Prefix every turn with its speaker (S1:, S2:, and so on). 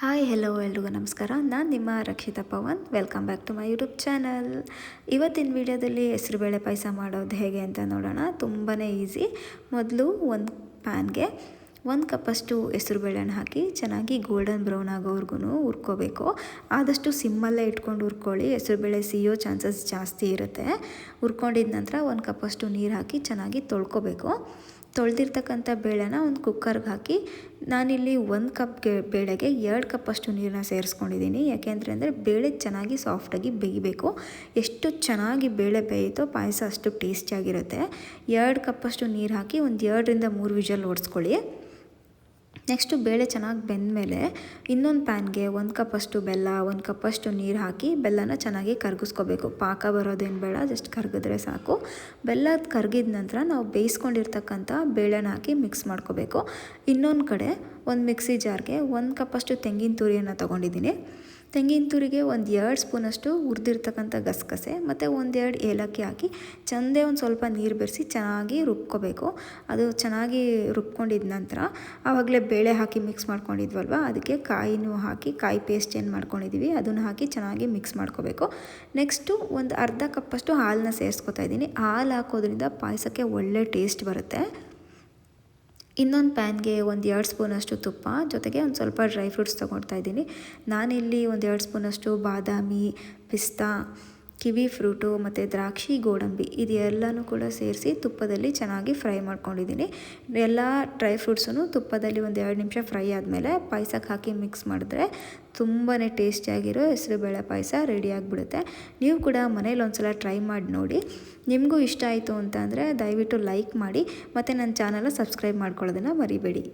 S1: Hi hello ಎಲ್ರಿಗೂ ನಮಸ್ಕಾರ. ನಾನು ನಿಮ್ಮ Rakshita Pavan. Welcome back to my YouTube channel. ಇವತ್ತಿನ ವಿಡಿಯೋದಲ್ಲಿ ಹೆಸರುಬೇಳೆ ಪಾಯಸ ಮಾಡೋದು ಹೇಗೆ ಅಂತ ನೋಡೋಣ. ತುಂಬಾ ಈಸಿ. ಮೊದಲು ಒಂದು ಪ್ಯಾನ್ಗೆ 1 ಕಪ್ಪಷ್ಟು ಹೆಸರುಬೇಳೆನ ಹಾಕಿ ಚೆನ್ನಾಗಿ ಗೋಲ್ಡನ್ ಬ್ರೌನ್ ಆಗೋವರೆಗೂ ಹುರ್ಕೋಬೇಕು. ಆದಷ್ಟು ಸಿಮ್ಮಲ್ಲೇ ಇಟ್ಕೊಂಡು ಹುರ್ಕೊಳ್ಳಿ, ಹೆಸರುಬೇಳೆ ಸಿಯೋ ಚಾನ್ಸಸ್ ಜಾಸ್ತಿ ಇರುತ್ತೆ. ಹುರ್ಕೊಂಡಿದ ನಂತರ 1 ಕಪ್ಪಷ್ಟು ನೀರು ಹಾಕಿ ಚೆನ್ನಾಗಿ ತೊಳ್ಕೊಬೇಕು. ತೊಳೆದಿರ್ತಕ್ಕಂಥ ಬೇಳೆನ ಒಂದು ಕುಕ್ಕರ್ಗೆ ಹಾಕಿ ನಾನಿಲ್ಲಿ 1 ಕಪ್ ಬೇಳೆಗೆ 2 ಕಪ್ಪಷ್ಟು ನೀರನ್ನ ಸೇರಿಸ್ಕೊಂಡಿದ್ದೀನಿ. ಯಾಕೆಂದರೆ ಬೇಳೆ ಚೆನ್ನಾಗಿ ಸಾಫ್ಟಾಗಿ ಬೇಯಬೇಕು. ಎಷ್ಟು ಚೆನ್ನಾಗಿ ಬೇಳೆ ಬೇಯುತ್ತೋ ಪಾಯಸ ಅಷ್ಟು ಟೇಸ್ಟಿಯಾಗಿರುತ್ತೆ. 2 ಕಪ್ಪಷ್ಟು ನೀರು ಹಾಕಿ ಒಂದು 2ರಿಂದ 3 ವಿಷಲ್ ಓಡಿಸ್ಕೊಳ್ಳಿ. ನೆಕ್ಸ್ಟು ಬೇಳೆ ಚೆನ್ನಾಗಿ ಬೆಂದಮೇಲೆ ಇನ್ನೊಂದು ಪ್ಯಾನ್ಗೆ 1 ಕಪ್ಪಷ್ಟು ಬೆಲ್ಲ, 1 ಕಪ್ಪಷ್ಟು ನೀರು ಹಾಕಿ ಬೆಲ್ಲನ ಚೆನ್ನಾಗಿ ಕರಗಿಸ್ಕೋಬೇಕು. ಪಾಕ ಬರೋದೇನು ಬೇಡ, ಜಸ್ಟ್ ಕರಗಿದ್ರೆ ಸಾಕು. ಬೆಲ್ಲ ಕರಗಿದ ನಂತರ ನಾವು ಬೇಯಿಸ್ಕೊಂಡಿರ್ತಕ್ಕಂಥ ಬೇಳೆನ ಹಾಕಿ ಮಿಕ್ಸ್ ಮಾಡ್ಕೋಬೇಕು. ಇನ್ನೊಂದು ಕಡೆ ಒಂದು ಮಿಕ್ಸಿ ಜಾರ್ಗೆ 1 ಕಪ್ಪಷ್ಟು ತೆಂಗಿನ ತುರಿಯನ್ನು ತೊಗೊಂಡಿದ್ದೀನಿ. ತೆಂಗಿನ ತುರಿಗೆ ಒಂದು 2 ಸ್ಪೂನಷ್ಟು ಹುರಿದಿರ್ತಕ್ಕಂಥ ಗಸಗಸೆ ಮತ್ತು 1-2 ಏಲಕ್ಕಿ ಹಾಕಿ ಚಂದೇ ಒಂದು ಸ್ವಲ್ಪ ನೀರು ಬೆರೆಸಿ ಚೆನ್ನಾಗಿ ರುಬ್ಕೋಬೇಕು. ಅದು ಚೆನ್ನಾಗಿ ರುಬ್ಕೊಂಡಿದ ನಂತರ ಆವಾಗಲೇ ಬೇಳೆ ಹಾಕಿ ಮಿಕ್ಸ್ ಮಾಡ್ಕೊಂಡಿದ್ವಲ್ವ, ಅದಕ್ಕೆ ಕಾಯಿನೂ ಹಾಕಿ ಕಾಯಿ ಪೇಸ್ಟ್ ಏನು ಮಾಡ್ಕೊಂಡಿದ್ದೀವಿ ಅದನ್ನು ಹಾಕಿ ಚೆನ್ನಾಗಿ ಮಿಕ್ಸ್ ಮಾಡ್ಕೋಬೇಕು. ನೆಕ್ಸ್ಟು ಒಂದು ಅರ್ಧ ಕಪ್ಪಷ್ಟು ಹಾಲನ್ನ ಸೇರಿಸ್ಕೊತಾ ಇದ್ದೀನಿ. ಹಾಲು ಹಾಕೋದ್ರಿಂದ ಪಾಯಸಕ್ಕೆ ಒಳ್ಳೆ ಟೇಸ್ಟ್ ಬರುತ್ತೆ. ಇನ್ನೊಂದು ಪ್ಯಾನ್ಗೆ ಒಂದು 2 ಸ್ಪೂನಷ್ಟು ತುಪ್ಪ ಜೊತೆಗೆ ಒಂದು ಸ್ವಲ್ಪ ಡ್ರೈ ಫ್ರೂಟ್ಸ್ ತೊಗೊಳ್ತಾ ಇದ್ದೀನಿ. ನಾನಿಲ್ಲಿ ಒಂದು 2 ಸ್ಪೂನಷ್ಟು ಬಾದಾಮಿ, ಪಿಸ್ತಾ, ಕಿವಿ ಫ್ರೂಟು ಮತ್ತು ದ್ರಾಕ್ಷಿ, ಗೋಡಂಬಿ ಇದೆಲ್ಲನೂ ಕೂಡ ಸೇರಿಸಿ ತುಪ್ಪದಲ್ಲಿ ಚೆನ್ನಾಗಿ ಫ್ರೈ ಮಾಡ್ಕೊಂಡಿದ್ದೀನಿ. ಎಲ್ಲ ಡ್ರೈ ಫ್ರೂಟ್ಸನ್ನು ತುಪ್ಪದಲ್ಲಿ ಒಂದು 2 ನಿಮಿಷ ಫ್ರೈ ಆದಮೇಲೆ ಪಾಯಸಕ್ಕೆ ಹಾಕಿ ಮಿಕ್ಸ್ ಮಾಡಿದ್ರೆ ತುಂಬಾ ಟೇಸ್ಟಿಯಾಗಿರೋ ಹೆಸರುಬೇಳೆ ಪಾಯಸ ರೆಡಿಯಾಗಿಬಿಡುತ್ತೆ. ನೀವು ಕೂಡ ಮನೇಲಿ ಒಂದ್ಸಲ ಟ್ರೈ ಮಾಡಿ ನೋಡಿ. ನಿಮಗೂ ಇಷ್ಟ ಆಯಿತು ಅಂತ ಅಂದರೆ ದಯವಿಟ್ಟು ಲೈಕ್ ಮಾಡಿ ಮತ್ತು ನನ್ನ ಚಾನಲ್ನ ಸಬ್ಸ್ಕ್ರೈಬ್ ಮಾಡ್ಕೊಳ್ಳೋದನ್ನು ಮರಿಬೇಡಿ.